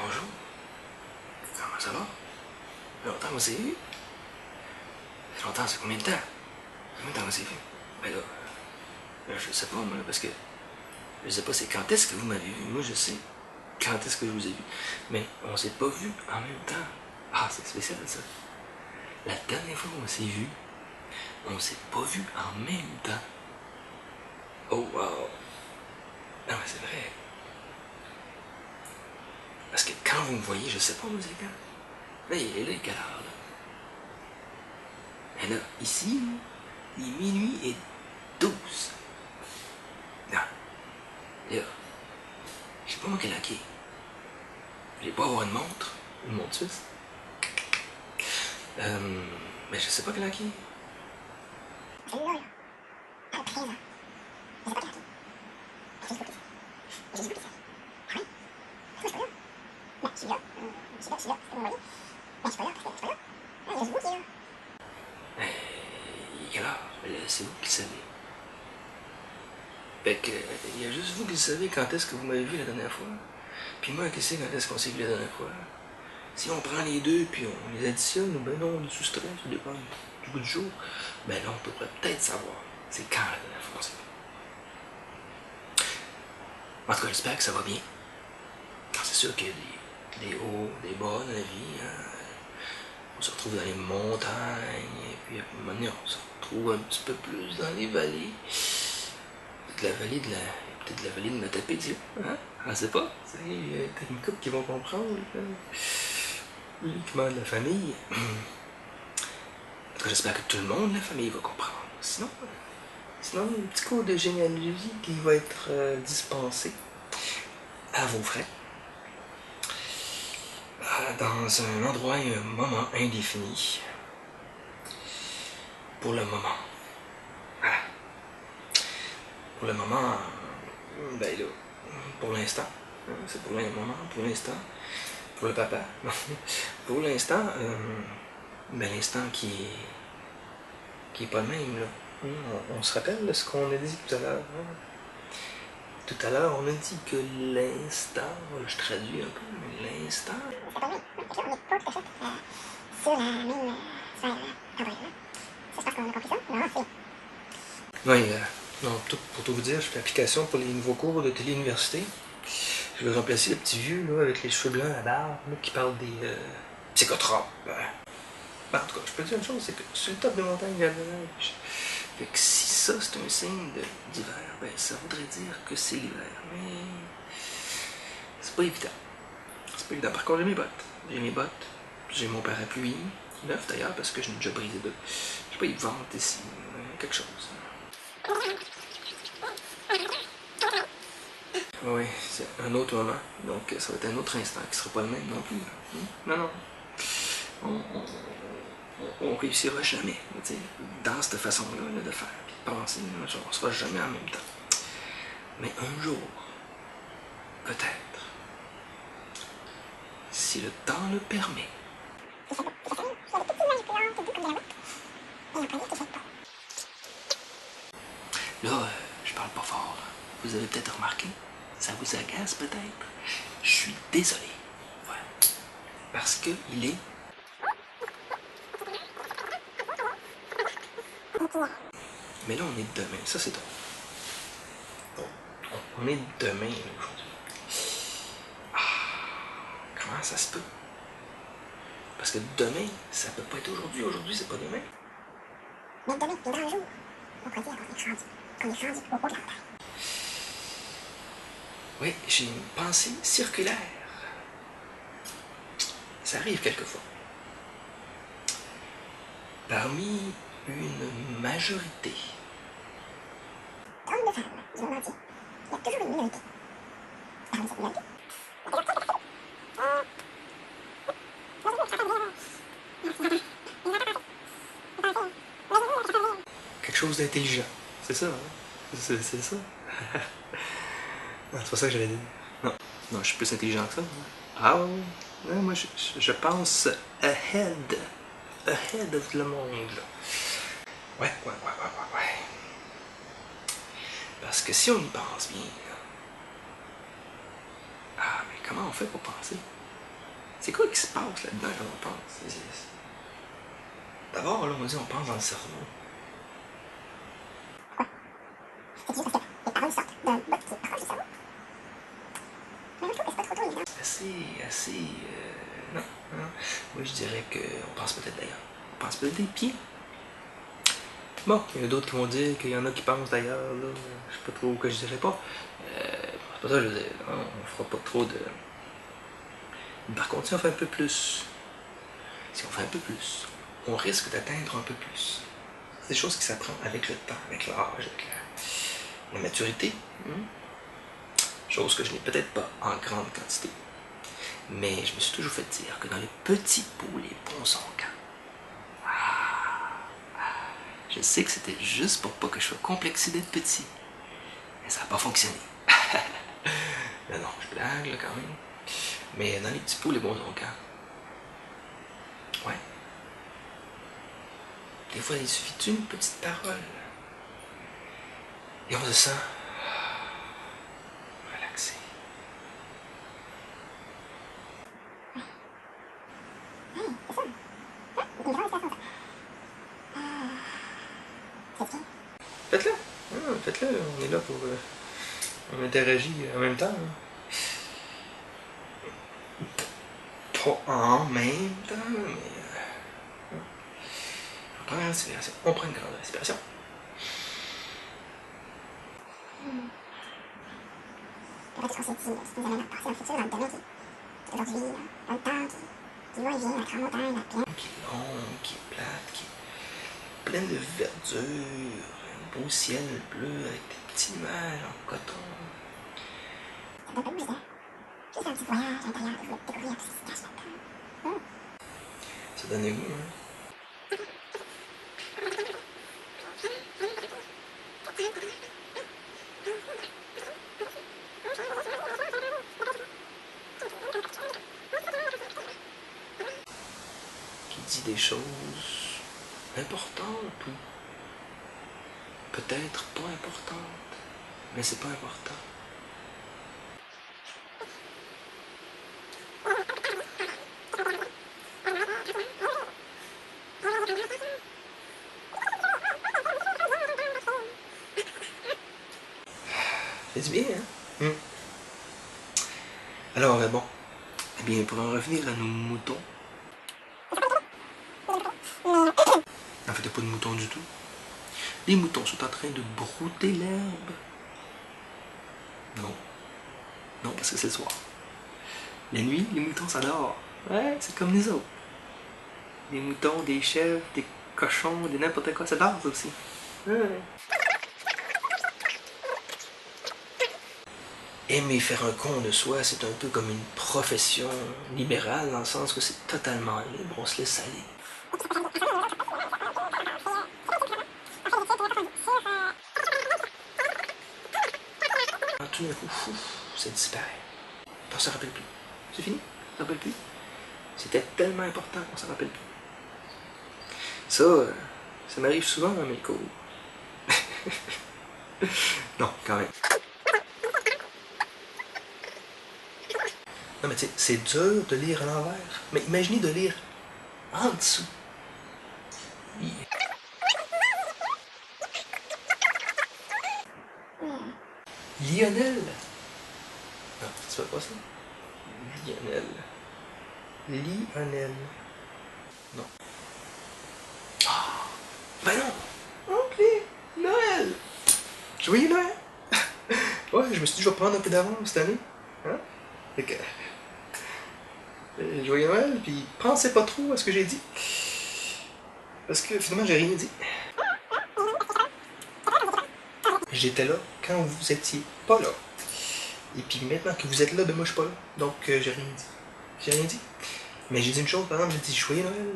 Bonjour. Comment ça va? Ça fait longtemps qu'on s'est vu. Ça fait longtemps, c'est combien de temps? Ça fait combien de temps qu'on s'est vu? Ben là, je sais pas, moi, parce que je sais pas c'est quand est-ce que vous m'avez vu. Moi, je sais quand est-ce que je vous ai vu. Mais on s'est pas vu en même temps. Ah, c'est spécial, ça. La dernière fois qu'on s'est vu, on s'est pas vu en même temps. Oh, wow. Non, mais c'est vrai. Parce que quand vous me voyez, je sais pas, moi, c'est quand. Là, il est quelle heure, là? Mais là, ici, là, il est minuit et 12. Non. Là, je sais pas moi quelle heure qui est. Je vais pas avoir une montre suisse. Mais je sais pas quelle heure qui est. C'est là, là. À 13 ans. Je sais pas quelle heure. J'ai écouté ça. J'ai écouté ça. Ah oui? Moi, je suis pas là. Ben, je suis là. Je suis là. C'est pas mon voyez. Ben, je suis pas là parce que je suis pas là. Ah, il y a juste vous qui est là. Il est quelle heure? Là, c'est vous qui le savez. Fait que, il y a juste vous qui le savez quand est-ce que vous m'avez vu la dernière fois. Puis moi, qu'est-ce que c'est quand est-ce qu'on s'est vu la dernière fois? Si on prend les deux puis on les additionne, ben non, on est sous stress, ça dépend du bout du jour. Ben là, on peut peut-être savoir c'est quand la dernière fois qu'on s'est vu. En tout cas, j'espère que ça va bien. C'est sûr qu'il y a des hauts, des bas dans la vie. Hein. On se retrouve dans les montagnes, et puis à un moment donné, on se retrouve un petit peu plus dans les vallées. De la vallée de la. Peut-être de la vallée de Matapédia. Hein? On sait pas. Il y a une couple qui vont comprendre. Uniquement de la famille. En tout cas, j'espère que tout le monde de la famille va comprendre. Sinon, un petit cours de généalogie qui va être dispensé à vos frais. Dans un endroit et un moment indéfini. Pour le moment. Voilà. Pour le moment, ben là, pour l'instant. C'est pour le moment, pour l'instant. Pour le papa. Pour l'instant, ben l'instant qui est pas le même, là. On se rappelle de ce qu'on a dit tout à l'heure. Hein? Tout à l'heure, on a dit que l'instant, je traduis un peu, mais l'instant. C'est pas le même. Ok, on n'est pas tout à fait sur la même sphère temporelle. Ça, je pense qu'on a compris ça. Non, c'est. Oui, non, pour tout vous dire, je fais application pour les nouveaux cours de télé-université. Je vais remplacer le petit vieux là, avec les cheveux blancs, la barbe, là, qui parle des psychotropes. En tout cas, je peux te dire une chose, c'est que sur le top des montagnes, il y a de la neige. Fait que si ça, c'est un signe d'hiver, ben ça voudrait dire que c'est l'hiver. Mais c'est pas évident. C'est pas évident. Par contre, j'ai mes bottes. J'ai mon parapluie, neuf d'ailleurs, parce que je n'ai déjà brisé deux. Je sais pas, ils vendent ici quelque chose. Oui, c'est un autre moment. Donc, ça va être un autre instant qui sera pas le même non plus. Non, non. On réussira jamais, dans cette façon-là de faire, puis de penser, on ne sera jamais en même temps. Mais un jour, peut-être, si le temps le permet. Là, je parle pas fort. Vous avez peut-être remarqué, ça vous agace peut-être. Je suis désolé. Voilà. Parce que il est. Mais là, on est demain. Ça, c'est drôle. Bon, on est demain aujourd'hui. Comment ça se peut? Parce que demain, ça peut pas être aujourd'hui. Aujourd'hui, c'est pas demain. Mais demain, dans un jour, on pourrait dire qu'on est rendu au bout de la montagne. Oui, j'ai une pensée circulaire. Ça arrive quelquefois. Parmi une majorité. D'hommes de femmes du monde entier, il y a toujours une minorité. Parmi cette minorité, Quelque chose d'intelligent. C'est ça, hein? C'est ça. Non, c'est pas ça que j'allais dire. Non, je suis plus intelligent que ça. Ah ouais, moi je pense ahead. Ahead of le monde. Ouais. Parce que si on y pense bien, mais comment on fait pour penser? C'est quoi qui se passe là-dedans quand on pense? D'abord, là, on dit on pense dans le cerveau. C'est juste parce que les paroles sortent d'un bout qui est proche du cerveau. Mais je trouve que c'est pas trop tôt, évidemment. Assez... non, non. Moi, je dirais qu'on pense peut-être d'ailleurs. On pense peut-être des pieds. Bon, il y en a d'autres qui vont dire qu'il y en a qui pensent d'ailleurs, là. Je sais pas trop que je dirais pas. C'est pas ça que je veux dire. Non, on fera pas trop de... Par contre, si on fait un peu plus, on risque d'atteindre un peu plus. C'est des choses qui s'apprennent avec le temps, avec l'âge, avec la maturité. Chose que je n'ai peut-être pas en grande quantité. Mais je me suis toujours fait dire que dans les petits pots, les ponts sont grands. Je sais que c'était juste pour pas que je sois complexé d'être petit. Mais ça n'a pas fonctionné. Non, je blague là quand même. Mais dans les petits pots, les bons sont grands. Ouais. Des fois, il suffit d'une petite parole. Et on se sent relaxé. Faites-le. Faites-le. On est là pour... on interagit en même temps. Pas en même temps, mais... on prend une respiration. On prend une grande respiration. Peut-être qu'on s'est dit, si nous amène à penser au futur dans le domaine qui est aujourd'hui, dans le temps, qui va et vient, la grande montagne, la plaine. Qui est longue, qui est plate, qui est pleine de verdure, un beau ciel bleu avec des petits nuages en coton. C'est un peu bizarre. Juste un petit voyage à l'intérieur où vous découvrir tout ce qui se cache là-dedans. Ça donne le goût, hein? Qui dit des choses importantes ou peut-être pas importantes, mais c'est pas important. C'est bien, hein? Alors, bon, eh bien, pour en revenir à nos moutons. En fait, il n'y a pas de moutons du tout. Les moutons sont en train de brouter l'herbe. Non. Non, parce que c'est le soir. La nuit, les moutons s'adorent. Ouais, c'est comme nous autres. Des moutons, des chèvres, des cochons, des n'importe quoi, ça dort aussi. Ouais. Aimer faire un con de soi, c'est un peu comme une profession libérale, dans le sens que c'est totalement libre, on se laisse aller. Tout d'un coup, ça disparaît. On s'en rappelle plus. C'est fini, on s'en rappelle plus. C'était tellement important qu'on s'en rappelle plus. Ça m'arrive souvent dans mes cours. Non, quand même. Non mais tu sais, c'est dur de lire à l'envers. Mais imaginez de lire en dessous. Lionel. Non, tu fais pas ça. Lionel. Lionel. Non. Ah! Ben non! Ok! Noël! Joyeux Noël! Ouais, je me suis dit, je vais prendre un peu d'avance cette année. Hein? Fait que... joyeux Noël, puis pensez pas trop à ce que j'ai dit. Parce que finalement, j'ai rien dit. J'étais là quand vous étiez pas là. Et puis maintenant que vous êtes là, ben moi je suis pas là. Donc j'ai rien dit. J'ai rien dit. Mais j'ai dit une chose, par exemple, j'ai dit joyeux Noël.